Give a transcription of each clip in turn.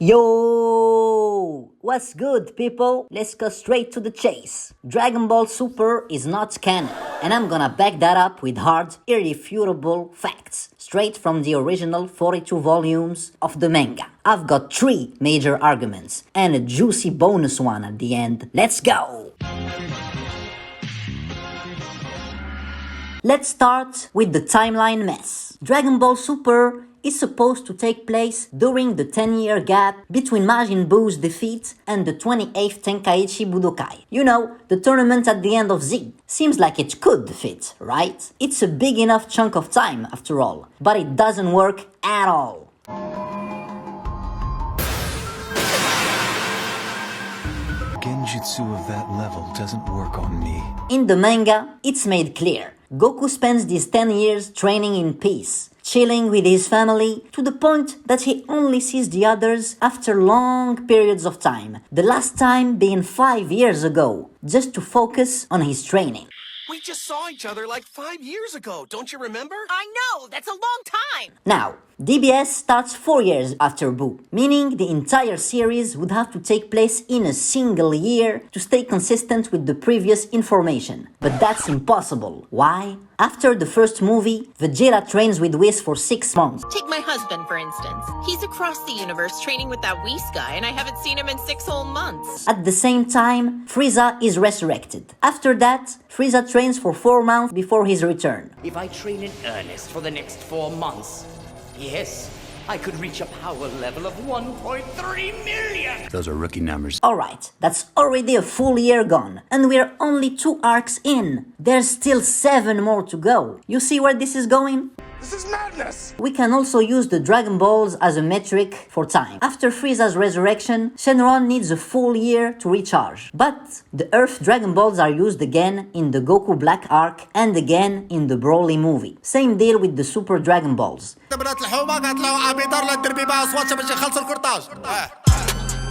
Yo! What's good, people? Let's go straight to the chase. Dragon Ball Super is not canon, and I'm gonna back that up with hard, irrefutable facts, straight from the original 42 volumes of the manga. I've got 3 major arguments, and a juicy bonus one at the end. Let's go! Let's start with the timeline mess. Dragon Ball Super is supposed to take place during the 10-year gap between Majin Buu's defeat and the 28th Tenkaichi Budokai. You know, the tournament at the end of Z. Seems like it could fit, right? It's a big enough chunk of time, after all. But it doesn't work at all. Genjutsu of that level doesn't work on me. In the manga, it's made clear. Goku spends these 10 years training in peace, chilling with his family, to the point that he only sees the others after long periods of time, the last time being 5 years ago, just to focus on his training. We just saw each other like 5 years ago, don't you remember? I know, that's a long time! Now, DBS starts 4 years after Buu, meaning the entire series would have to take place in a single year to stay consistent with the previous information. But that's impossible. Why? After the first movie, Vegeta trains with Whis for 6 months. Take my husband, for instance. He's across the universe training with that Whis guy, and I haven't seen him in 6 whole months. At the same time, Frieza is resurrected. After that, Frieza trains for 4 months before his return. If I train in earnest for the next 4 months, yes, I could reach a power level of 1.3 million! Those are rookie numbers. Alright, that's already a full year gone, and we're only 2 arcs in. There's still 7 more to go. You see where this is going? This is madness! We can also use the Dragon Balls as a metric for time. After Frieza's resurrection, Shenron needs a full year to recharge. But the Earth Dragon Balls are used again in the Goku Black arc and again in the Broly movie. Same deal with the Super Dragon Balls.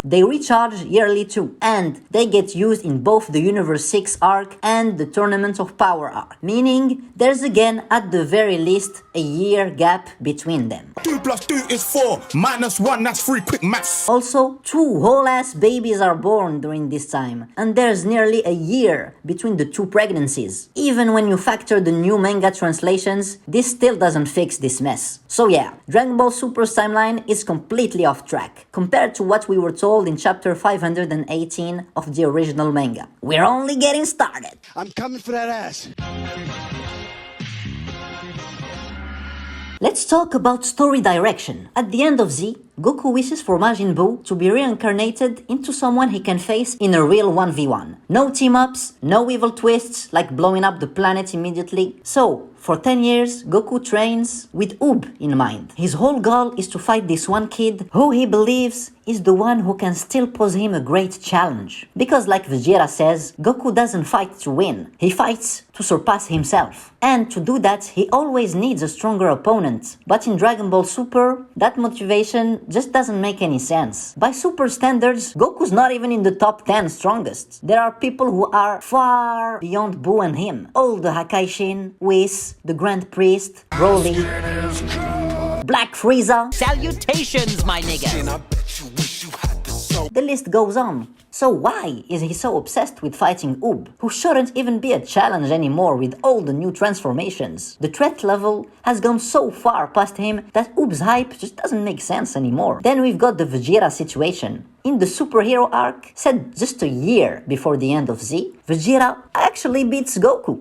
They recharge yearly too, and they get used in both the Universe 6 arc and the Tournament of Power arc, meaning there's again at the very least a year gap between them. 2 + 2 is 4, -1, that's 3, quick maths. Also, 2 whole-ass babies are born during this time, and there's nearly a year between the 2 pregnancies. Even when you factor the new manga translations, this still doesn't fix this mess. So yeah, Dragon Ball Super's timeline is completely off track, compared to what we were told in chapter 518 of the original manga. We're only getting started. I'm coming for that ass. Let's talk about story direction. At the end of Z, Goku wishes for Majin Buu to be reincarnated into someone he can face in a real 1v1. No team-ups, no evil twists like blowing up the planet immediately. So, for 10 years, Goku trains with Ub in mind. His whole goal is to fight this one kid who he believes is the one who can still pose him a great challenge. Because like Vegeta says, Goku doesn't fight to win, he fights to surpass himself. And to do that, he always needs a stronger opponent. But in Dragon Ball Super, that motivation just doesn't make any sense. By Super standards, Goku's not even in the top 10 strongest. There are people who are far beyond Buu and him. All the Hakaishin, Whis, the Grand Priest, Broly, Black Frieza. Salutations, my nigga! The list goes on. So why is he so obsessed with fighting Ub, who shouldn't even be a challenge anymore with all the new transformations? The threat level has gone so far past him that Ub's hype just doesn't make sense anymore. Then we've got the Vegeta situation. In the superhero arc, set just a year before the end of Z, Vegeta actually beats Goku.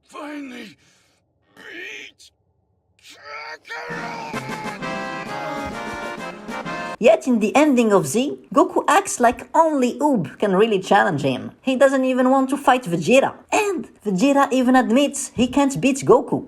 Finally beat Kakarot! Yet in the ending of Z, Goku acts like only Ub can really challenge him. He doesn't even want to fight Vegeta. And Vegeta even admits he can't beat Goku.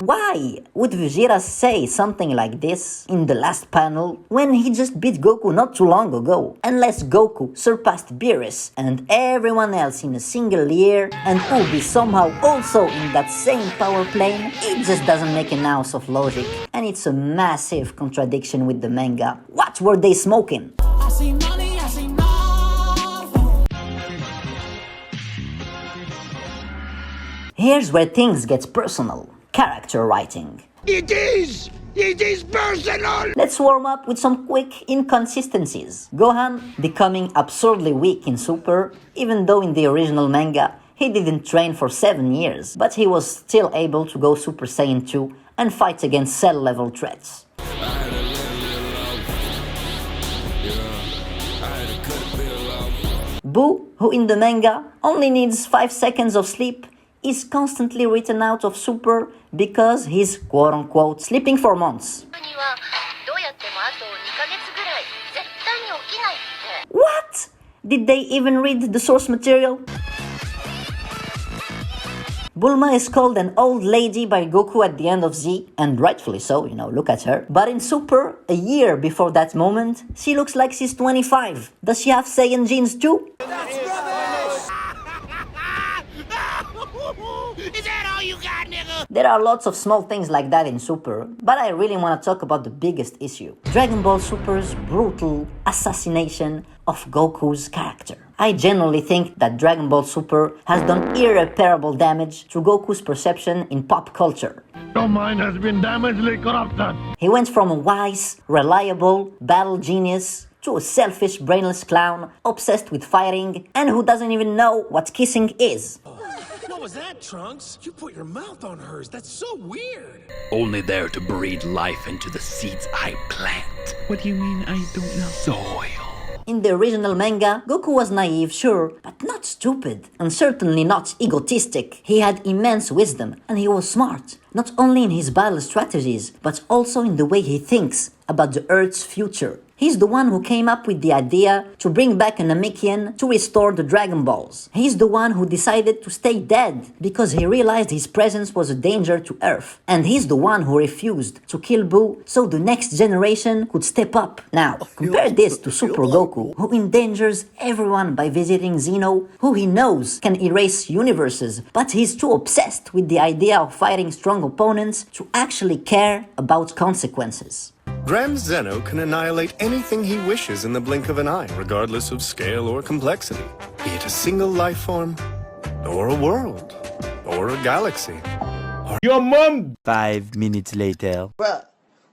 Why would Vegeta say something like this in the last panel when he just beat Goku not too long ago? Unless Goku surpassed Beerus and everyone else in a single year and Ub is somehow also in that same power plane, it just doesn't make an ounce of logic. And it's a massive contradiction with the manga. What were they smoking? I see money, I see nothing. Here's where things get personal. Character writing. It is It is personal! Let's warm up with some quick inconsistencies. Gohan becoming absurdly weak in Super, even though in the original manga he didn't train for 7 years, but he was still able to go Super Saiyan 2 and fight against cell-level threats. Boo, who in the manga only needs 5 seconds of sleep, is constantly written out of Super because he's quote-unquote sleeping for months. What? Did they even read the source material? Bulma is called an old lady by Goku at the end of Z, and rightfully so, look at her. But in Super, a year before that moment, she looks like she's 25. Does she have Saiyan genes too? That's rubbish! Is that all you got, nigga? There are lots of small things like that in Super, but I really want to talk about the biggest issue. Dragon Ball Super's brutal assassination of Goku's character. I genuinely think that Dragon Ball Super has done irreparable damage to Goku's perception in pop culture. Your mind has been damagedly corrupted. He went from a wise, reliable battle genius to a selfish, brainless clown obsessed with fighting and who doesn't even know what kissing is. What was that, Trunks? You put your mouth on hers. That's so weird. Only there to breathe life into the seeds I plant. What do you mean I don't know? Soil. In the original manga, Goku was naive, sure, but not stupid, and certainly not egotistic. He had immense wisdom, and he was smart, not only in his battle strategies, but also in the way he thinks about the Earth's future. He's the one who came up with the idea to bring back an Namekian to restore the Dragon Balls. He's the one who decided to stay dead because he realized his presence was a danger to Earth. And he's the one who refused to kill Boo so the next generation could step up. Now, compare this to Super Goku, who endangers everyone by visiting Xeno, who he knows can erase universes, but he's too obsessed with the idea of fighting strong opponents to actually care about consequences. Grand Zeno can annihilate anything he wishes in the blink of an eye, regardless of scale or complexity. Be it a single life form, or a world, or a galaxy. Your mom! 5 minutes later. Bruh,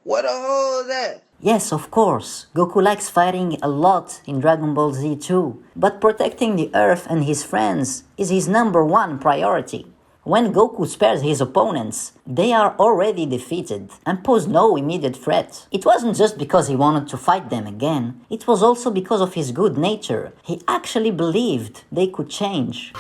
what a hole is that? Yes, of course, Goku likes fighting a lot in Dragon Ball Z too, but protecting the Earth and his friends is his #1 priority. When Goku spares his opponents, they are already defeated and pose no immediate threat. It wasn't just because he wanted to fight them again, it was also because of his good nature. He actually believed they could change.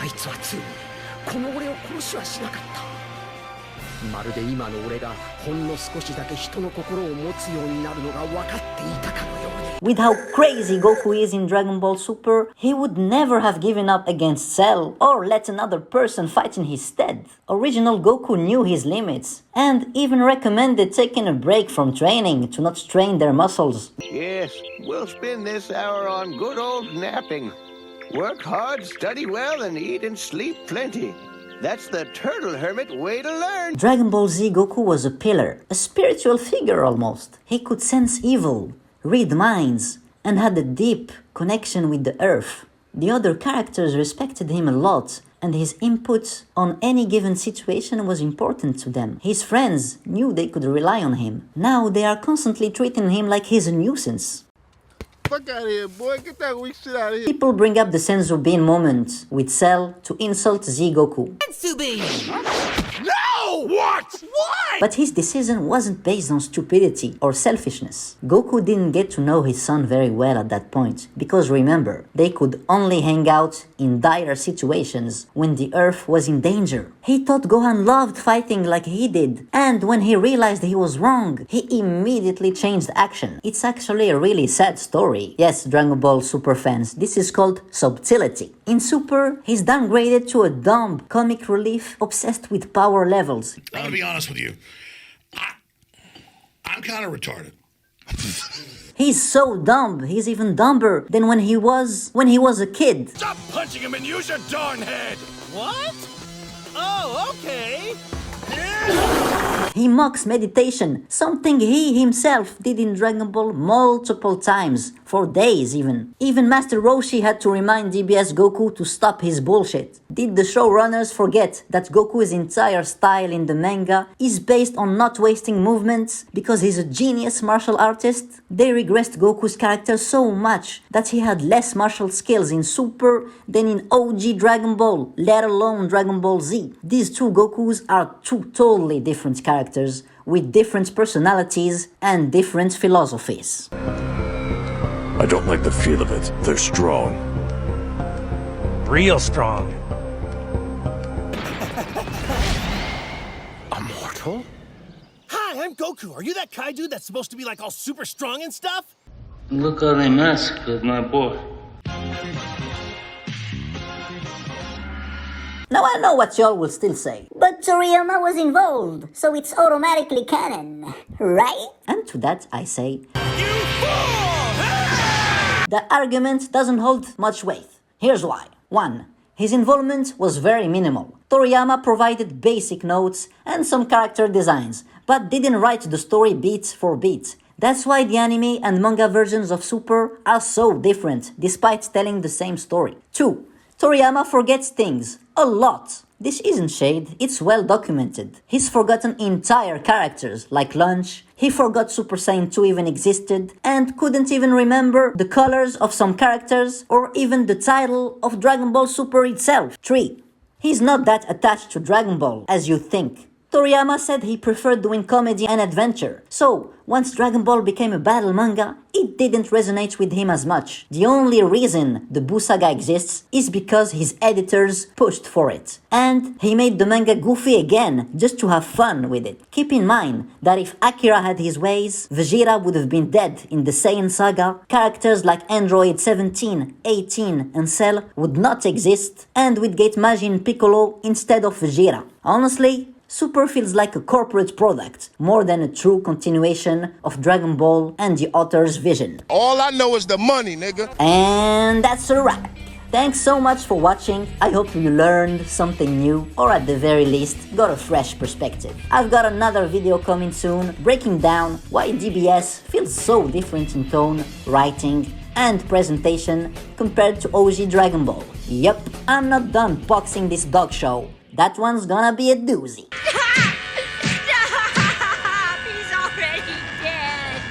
With how crazy Goku is in Dragon Ball Super, he would never have given up against Cell or let another person fight in his stead. Original Goku knew his limits and even recommended taking a break from training to not strain their muscles. Yes, we'll spend this hour on good old napping. Work hard, study well, and eat and sleep plenty. That's the turtle hermit way to learn. Dragon Ball Z Goku was a pillar, a spiritual figure almost. He could sense evil, read minds, and had a deep connection with the Earth. The other characters respected him a lot, and his input on any given situation was important to them. His friends knew they could rely on him. Now they are constantly treating him like he's a nuisance. Fuck out of here, boy. Get that weak shit out of here. People bring up the Senzu Bean moment with Cell to insult Z Goku. Senzu Bean! No! What? Why? But his decision wasn't based on stupidity or selfishness. Goku didn't get to know his son very well at that point, because remember, they could only hang out in dire situations when the Earth was in danger. He thought Gohan loved fighting like he did, and when he realized he was wrong, he immediately changed action. It's actually a really sad story. Yes, Dragon Ball Super fans, this is called subtlety. In Super, he's downgraded to a dumb comic relief obsessed with power levels. I'm gonna be honest with you. I'm kind of retarded. He's so dumb, he's even dumber than when he was a kid. Stop punching him and use your darn head! What? Oh, okay. He mocks meditation, something he himself did in Dragon Ball multiple times, for days even. Even Master Roshi had to remind DBS Goku to stop his bullshit. Did the showrunners forget that Goku's entire style in the manga is based on not wasting movements because he's a genius martial artist? They regressed Goku's character so much that he had less martial skills in Super than in OG Dragon Ball, let alone Dragon Ball Z. These two Gokus are two totally different characters with different personalities and different philosophies. I don't like the feel of it. They're strong. Real strong. Immortal? Hi, I'm Goku. Are you that kaiju that's supposed to be like all super strong and stuff? Look how they massacred my boy. Now I know what y'all will still say. But Toriyama was involved, so it's automatically canon, right? And to that I say, you fool! The argument doesn't hold much weight. Here's why. 1. His involvement was very minimal. Toriyama provided basic notes and some character designs, but didn't write the story beat for beat. That's why the anime and manga versions of Super are so different, despite telling the same story. 2. Toriyama forgets things. A lot. This isn't shade, it's well documented. He's forgotten entire characters, like Lunch. He forgot Super Saiyan 2 even existed, and couldn't even remember the colors of some characters, or even the title of Dragon Ball Super itself. 3. He's not that attached to Dragon Ball as you think. Toriyama said he preferred doing comedy and adventure, so once Dragon Ball became a battle manga, it didn't resonate with him as much. The only reason the Buu saga exists is because his editors pushed for it. And he made the manga goofy again, just to have fun with it. Keep in mind that if Akira had his ways, Vegeta would have been dead in the Saiyan saga, characters like Android 17, 18 and Cell would not exist, and we'd get Majin Piccolo instead of Vegeta. Honestly, Super feels like a corporate product, more than a true continuation of Dragon Ball and the author's vision. All I know is the money, nigga. And that's a wrap. Thanks so much for watching. I hope you learned something new, or at the very least, got a fresh perspective. I've got another video coming soon, breaking down why DBS feels so different in tone, writing, and presentation compared to OG Dragon Ball. Yep, I'm not done boxing this dog show. That one's gonna be a doozy.